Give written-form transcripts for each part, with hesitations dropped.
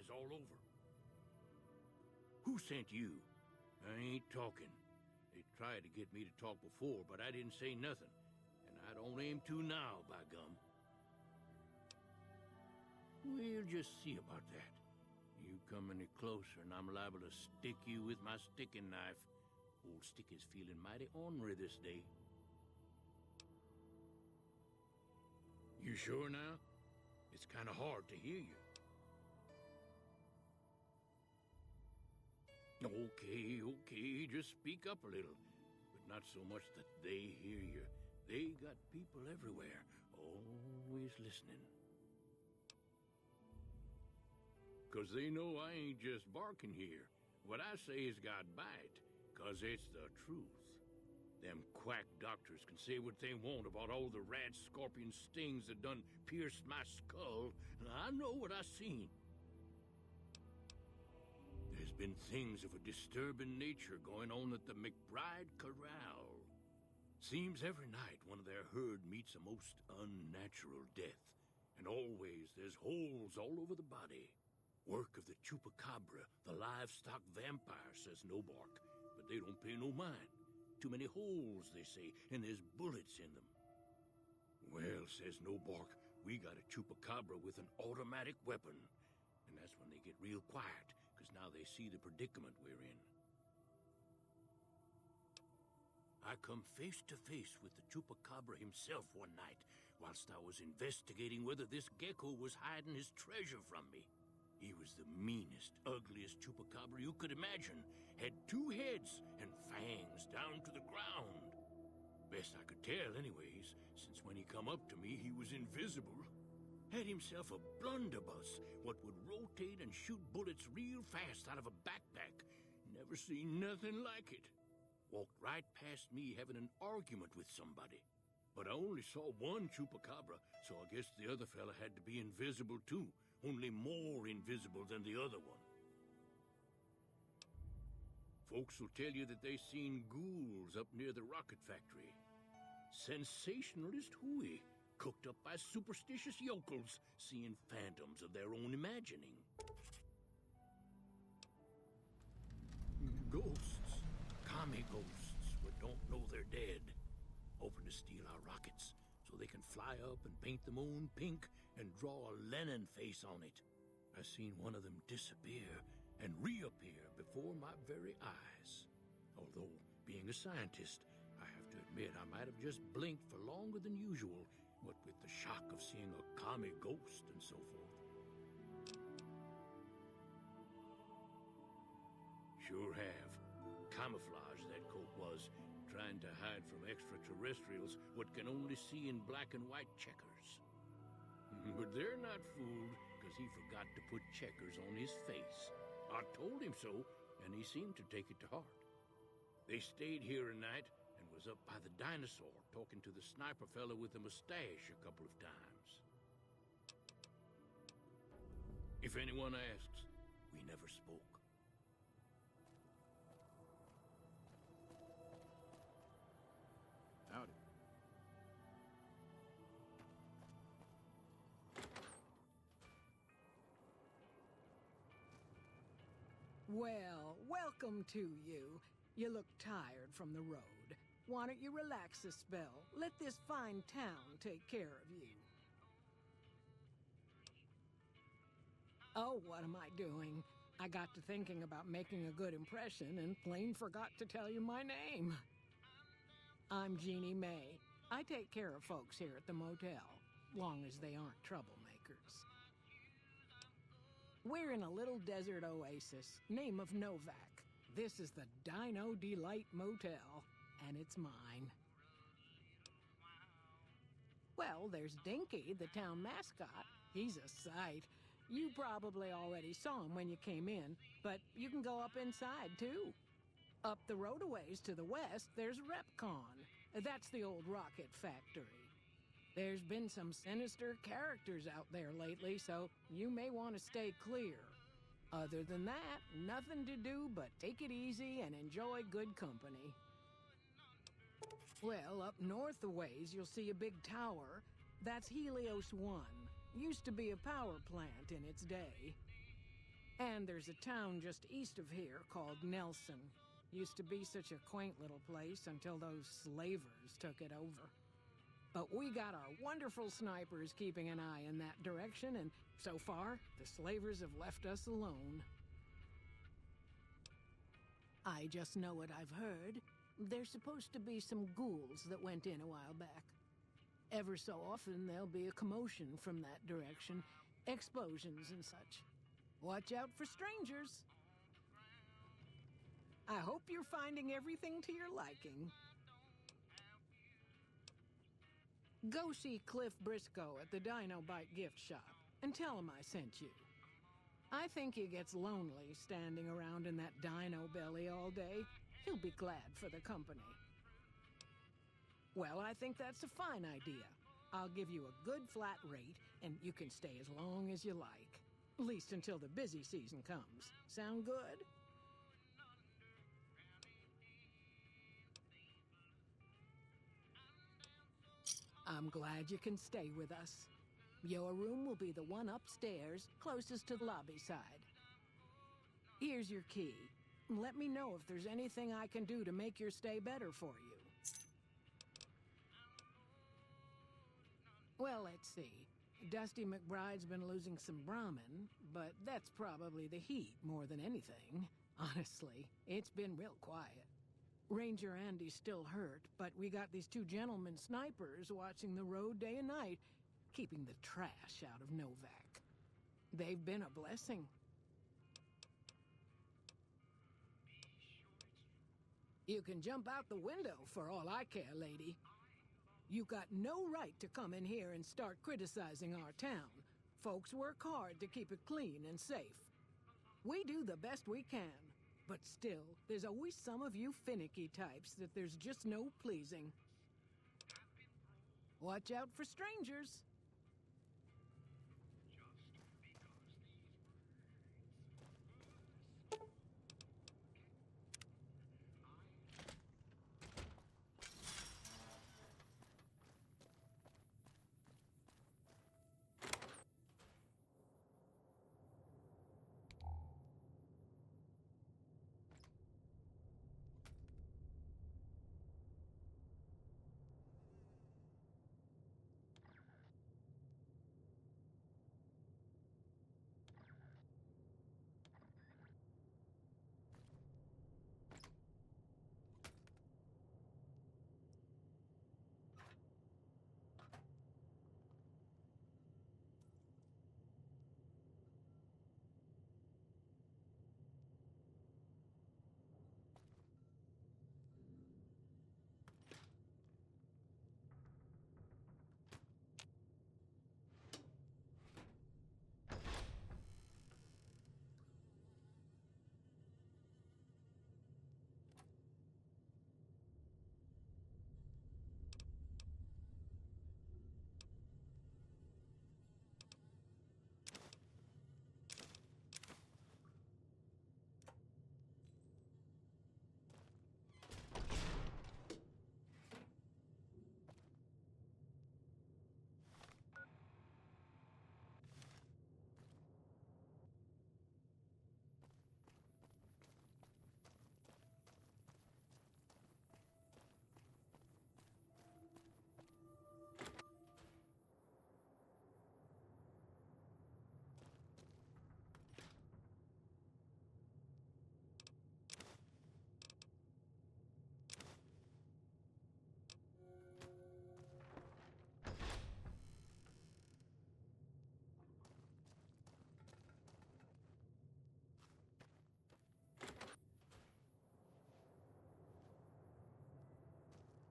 eyes all over. Who sent you? I ain't talking. They tried to get me to talk before, but I didn't say nothing. And I don't aim to now, by gum. We'll just see about that. You come any closer and I'm liable to stick you with my sticking knife. Old Sticky's feeling mighty ornery this day. You sure now? It's kind of hard to hear you. Okay, just speak up a little. But not so much that they hear you. They got people everywhere, always listening. 'Cause they know I ain't just barking here. What I say has got bite, 'cause it's the truth. Them quack doctors can say what they want about all the rat scorpion stings that done pierced my skull, and I know what I seen. There's been things of a disturbing nature going on at the McBride Corral. Seems every night one of their herd meets a most unnatural death, and always there's holes all over the body. Work of the chupacabra, the livestock vampire, says Novac, but they don't pay no mind. Too many holes, they say, and there's bullets in them. Well, says Novac, we got a chupacabra with an automatic weapon. And that's when they get real quiet, 'cause now they see the predicament we're in. I come face to face with the chupacabra himself one night, whilst I was investigating whether this gecko was hiding his treasure from me. He was the meanest, ugliest chupacabra you could imagine. Had 2 heads and fangs down to the ground. Best I could tell anyways, since when he come up to me he was invisible. Had himself a blunderbuss, what would rotate and shoot bullets real fast out of a backpack. Never seen nothing like it. Walked right past me having an argument with somebody. But I only saw one chupacabra, so I guess the other fella had to be invisible too, only more invisible than the other one. Folks will tell you that they seen ghouls up near the rocket factory. Sensationalist hooey, cooked up by superstitious yokels, seeing phantoms of their own imagining. Ghosts, commie ghosts, but don't know they're dead. Hoping to steal our rockets, so they can fly up and paint the moon pink and draw a Lenin face on it. I seen one of them disappear and reappear before my very eyes. Although, being a scientist, I have to admit I might have just blinked for longer than usual, what with the shock of seeing a commie ghost and so forth. Sure have. Camouflage that coat was, trying to hide from extraterrestrials what can only see in black and white checkers. But they're not fooled, because he forgot to put checkers on his face. I told him so, and he seemed to take it to heart. They stayed here a night and was up by the dinosaur talking to the sniper fella with the mustache a couple of times. If anyone asks, we never spoke. Howdy. Well, welcome to you. You look tired from the road. Why don't you relax a spell? Let this fine town take care of you. Oh, what am I doing? I got to thinking about making a good impression and plain forgot to tell you my name. I'm Jeannie May. I take care of folks here at the motel, long as they aren't troublemakers. We're in a little desert oasis, name of Novac. This is the Dino Delight Motel, and it's mine. Well, there's Dinky, the town mascot. He's a sight. You probably already saw him when you came in, but you can go up inside, too. Up the road a ways to the west, there's Repcon. That's the old rocket factory. There's been some sinister characters out there lately, so you may want to stay clear. Other than that, nothing to do but take it easy and enjoy good company. Well, up north a ways, you'll see a big tower. That's Helios 1. Used to be a power plant in its day. And there's a town just east of here called Nelson. Used to be such a quaint little place until those slavers took it over. But we got our wonderful snipers keeping an eye in that direction, and so far, the slavers have left us alone. I just know what I've heard. There's supposed to be some ghouls that went in a while back. Ever so often, there'll be a commotion from that direction, explosions and such. Watch out for strangers. I hope you're finding everything to your liking. Go see Cliff Briscoe at the Dino Bite gift shop and tell him I sent you. I think he gets lonely standing around in that dino belly all day. He'll be glad for the company. Well, I think that's a fine idea. I'll give you a good flat rate, and you can stay as long as you like. At least until the busy season comes. Sound good? I'm glad you can stay with us. Your room will be the one upstairs, closest to the lobby side. Here's your key. Let me know if there's anything I can do to make your stay better for you. Well, let's see. Dusty McBride's been losing some Brahmin, but that's probably the heat more than anything. Honestly, it's been real quiet. Ranger Andy's still hurt, but we got these two gentlemen snipers watching the road day and night, keeping the trash out of Novac. They've been a blessing. You can jump out the window for all I care, lady. You got no right to come in here and start criticizing our town. Folks work hard to keep it clean and safe. We do the best we can, but still, there's always some of you finicky types that there's just no pleasing. Watch out for strangers.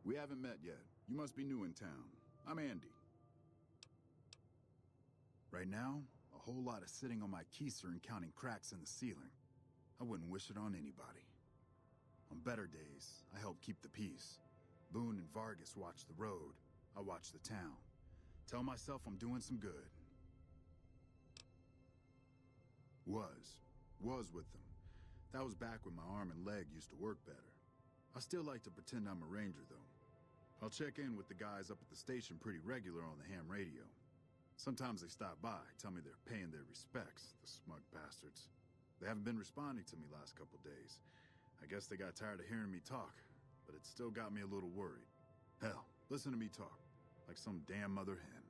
We haven't met yet. You must be new in town. I'm Andy. Right now, a whole lot of sitting on my keister and counting cracks in the ceiling. I wouldn't wish it on anybody. On better days, I help keep the peace. Boone and Vargas watch the road. I watch the town. Tell myself I'm doing some good. Was with them. That was back when my arm and leg used to work better. I still like to pretend I'm a ranger, though. I'll check in with the guys up at the station pretty regular on the ham radio. Sometimes they stop by, tell me they're paying their respects, the smug bastards. They haven't been responding to me last couple days. I guess they got tired of hearing me talk, but it still got me a little worried. Hell, listen to me talk, like some damn mother hen.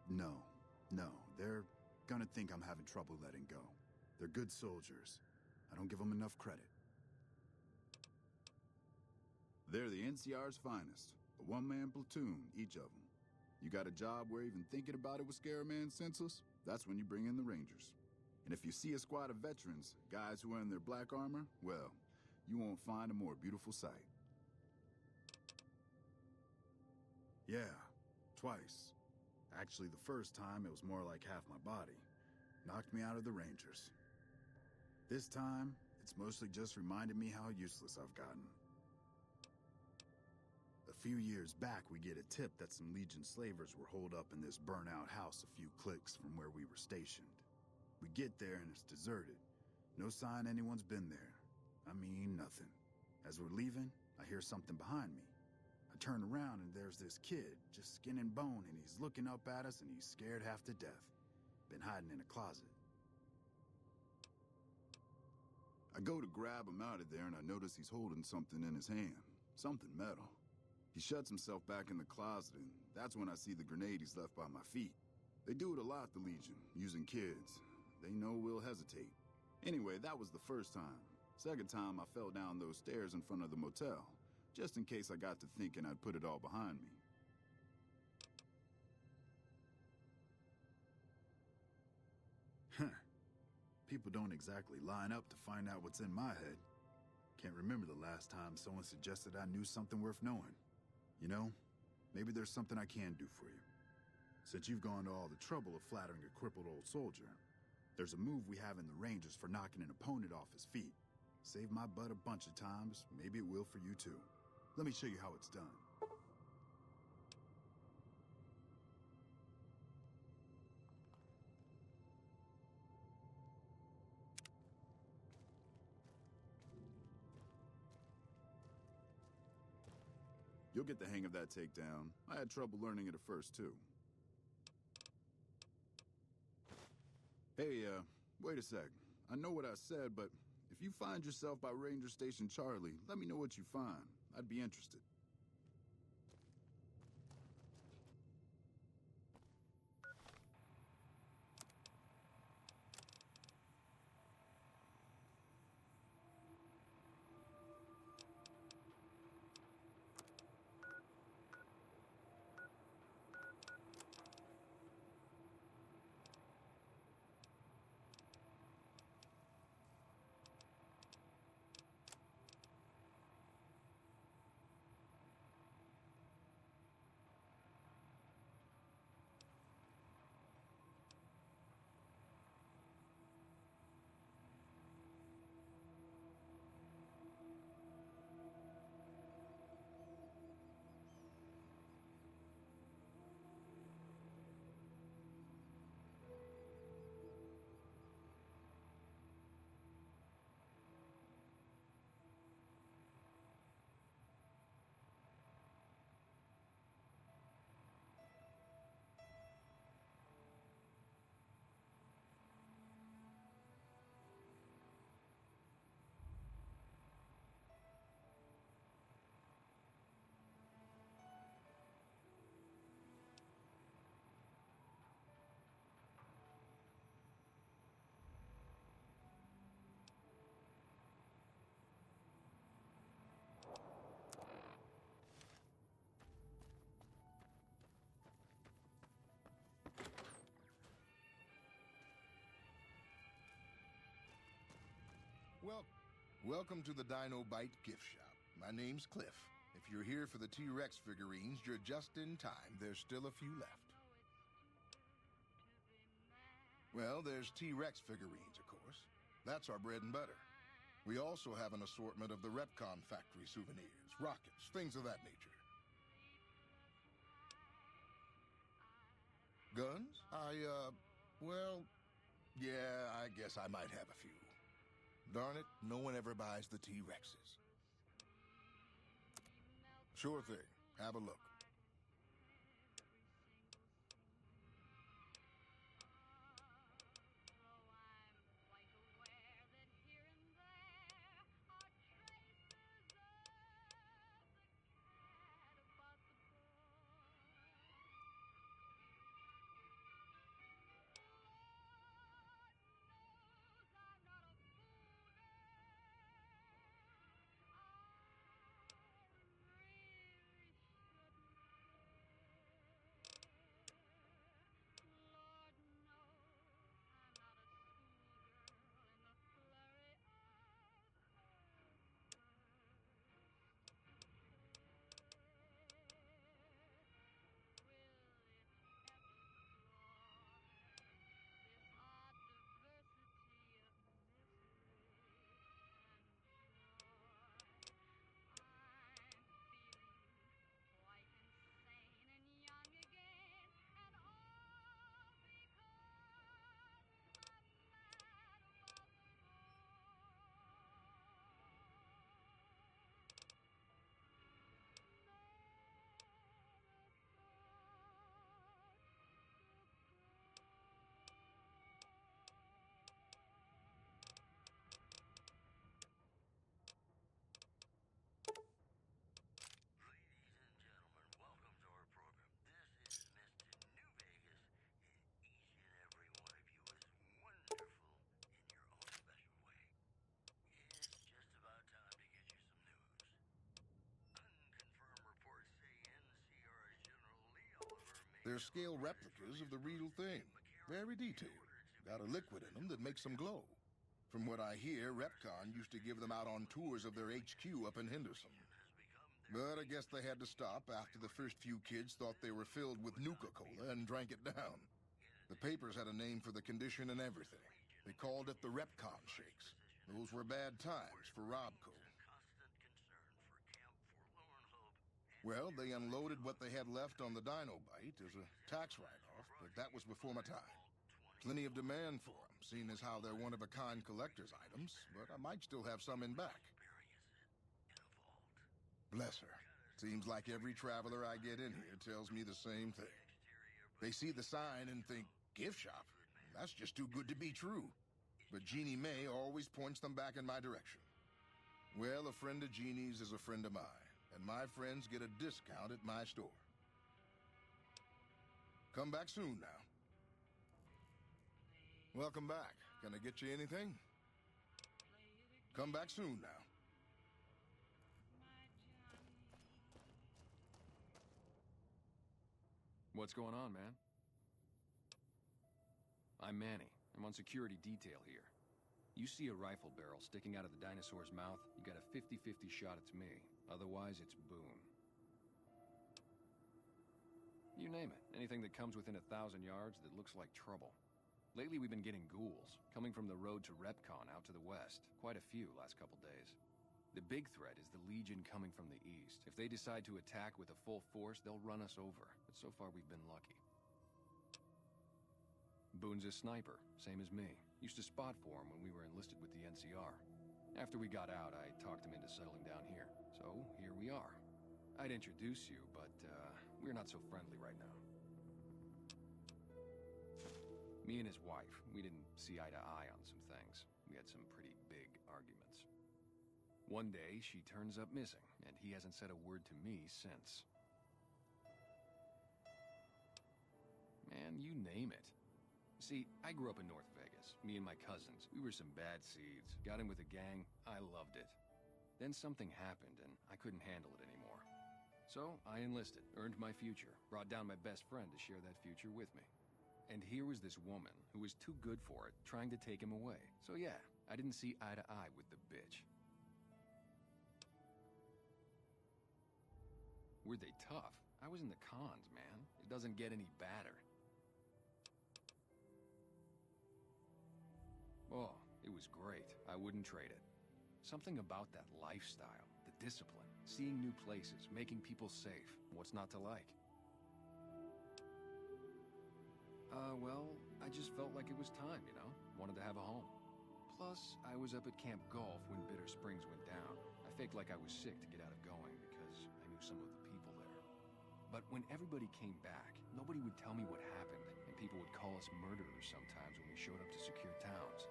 No. No, they're gonna think I'm having trouble letting go. They're good soldiers. I don't give them enough credit. They're the NCR's finest. A one-man platoon, each of them. You got a job where even thinking about it would scare a man senseless? That's when you bring in the Rangers. And if you see a squad of veterans, guys who are in their black armor, well, you won't find a more beautiful sight. Yeah, twice. Actually, the first time, it was more like half my body. Knocked me out of the Rangers. This time, it's mostly just reminded me how useless I've gotten. A few years back, we get a tip that some Legion slavers were holed up in this burnt-out house a few clicks from where we were stationed. We get there and it's deserted. No sign anyone's been there. I mean, nothing. As we're leaving, I hear something behind me. I turn around and there's this kid, just skin and bone, and he's looking up at us and he's scared half to death. Been hiding in a closet. I go to grab him out of there and I notice he's holding something in his hand. Something metal. He shuts himself back in the closet and that's when I see the grenade he's left by my feet. They do it a lot, the Legion, using kids. They know we'll hesitate. Anyway, that was the first time. Second time, I fell down those stairs in front of the motel, just in case I got to thinking I'd put it all behind me. Huh. People don't exactly line up to find out what's in my head. Can't remember the last time someone suggested I knew something worth knowing. You know, maybe there's something I can do for you. Since you've gone to all the trouble of flattering a crippled old soldier, there's a move we have in the Rangers for knocking an opponent off his feet. Saved my butt a bunch of times, maybe it will for you too. Let me show you how it's done. You'll get the hang of that takedown. I had trouble learning it at first, too. Hey, wait a sec. I know what I said, but if you find yourself by Ranger Station Charlie, let me know what you find. I'd be interested. Welcome to the Dino Bite gift shop. My name's Cliff. If you're here for the T-Rex figurines, you're just in time. There's still a few left. Well, there's T-Rex figurines, of course. That's our bread and butter. We also have an assortment of the Repcon factory souvenirs, rockets, things of that nature. Guns? Well, yeah, I guess I might have a few. Darn it, no one ever buys the T-Rexes. Sure thing. Have a look. They're scale replicas of the real thing. Very detailed. Got a liquid in them that makes them glow. From what I hear, Repcon used to give them out on tours of their HQ up in Henderson. But I guess they had to stop after the first few kids thought they were filled with Nuka-Cola and drank it down. The papers had a name for the condition and everything. They called it the Repcon shakes. Those were bad times for Robco. Well, they unloaded what they had left on the Dino Bite as a tax write-off, but that was before my time. Plenty of demand for them, seeing as how they're one-of-a-kind collector's items, but I might still have some in back. Bless her. Seems like every traveler I get in here tells me the same thing. They see the sign and think, gift shop? That's just too good to be true. But Jeannie May always points them back in my direction. Well, a friend of Jeannie's is a friend of mine. And my friends get a discount at my store. Come back soon now. Welcome back. Can I get you anything? Come back soon now. What's going on, man? I'm Manny. I'm on security detail here. You see a rifle barrel sticking out of the dinosaur's mouth, you got a 50-50 shot it's me. Otherwise, it's Boone. You name it. Anything that comes within 1,000 yards that looks like trouble. Lately, we've been getting ghouls, coming from the road to Repcon out to the west. Quite a few last couple days. The big threat is the Legion coming from the east. If they decide to attack with a full force, they'll run us over. But so far, we've been lucky. Boone's a sniper, same as me. Used to spot for him when we were enlisted with the NCR. After we got out, I talked him into settling down here. So, here we are. I'd introduce you, but, we're not so friendly right now. Me and his wife, we didn't see eye to eye on some things. We had some pretty big arguments. One day, she turns up missing, and he hasn't said a word to me since. Man, you name it. See, I grew up in North Vegas. Me and my cousins, we were some bad seeds. Got in with a gang, I loved it. Then something happened, and I couldn't handle it anymore. So, I enlisted, earned my future, brought down my best friend to share that future with me. And here was this woman, who was too good for it, trying to take him away. So yeah, I didn't see eye to eye with the bitch. Were they tough? I was in the cons, man. It doesn't get any badder. Oh, it was great. I wouldn't trade it. Something about that lifestyle, the discipline, seeing new places, making people safe. What's not to like? Well, I just felt like it was time, you know? Wanted to have a home. Plus, I was up at Camp Golf when Bitter Springs went down. I faked like I was sick to get out of going because I knew some of the people there. But when everybody came back, nobody would tell me what happened, and people would call us murderers sometimes when we showed up to secure towns.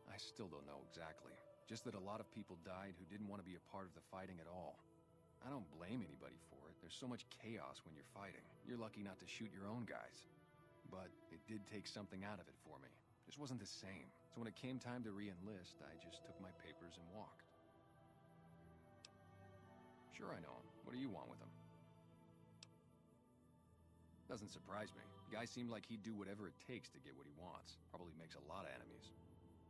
I still don't know exactly. Just that a lot of people died who didn't want to be a part of the fighting at all. I don't blame anybody for it. There's so much chaos when you're fighting. You're lucky not to shoot your own guys. But it did take something out of it for me. Just wasn't the same. So when it came time to re-enlist, I just took my papers and walked. Sure, I know him. What do you want with him? Doesn't surprise me. The guy seemed like he'd do whatever it takes to get what he wants. Probably makes a lot of enemies.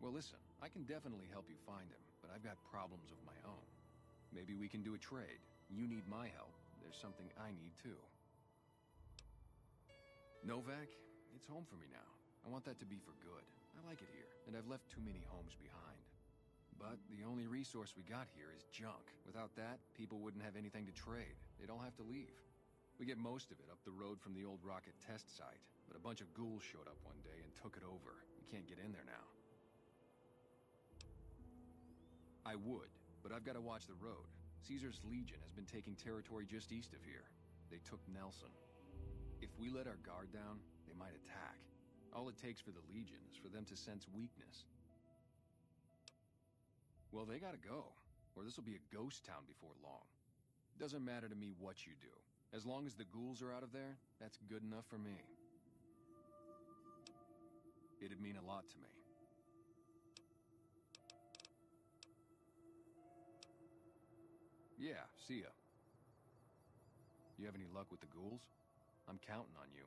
Well, listen, I can definitely help you find him, but I've got problems of my own. Maybe we can do a trade. You need my help. There's something I need too. Novac, it's home for me now. I want that to be for good. I like it here, and I've left too many homes behind. But the only resource we got here is junk. Without that, people wouldn't have anything to trade. They'd all have to leave. We get most of it up the road from the old rocket test site, but a bunch of ghouls showed up one day and took it over. We can't get in there now. I would, but I've got to watch the road. Caesar's Legion has been taking territory just east of here. They took Nelson. If we let our guard down, they might attack. All it takes for the Legion is for them to sense weakness. Well, they gotta go, or this'll be a ghost town before long. Doesn't matter to me what you do. As long as the ghouls are out of there, that's good enough for me. It'd mean a lot to me. Yeah, see ya. You have any luck with the ghouls? I'm counting on you.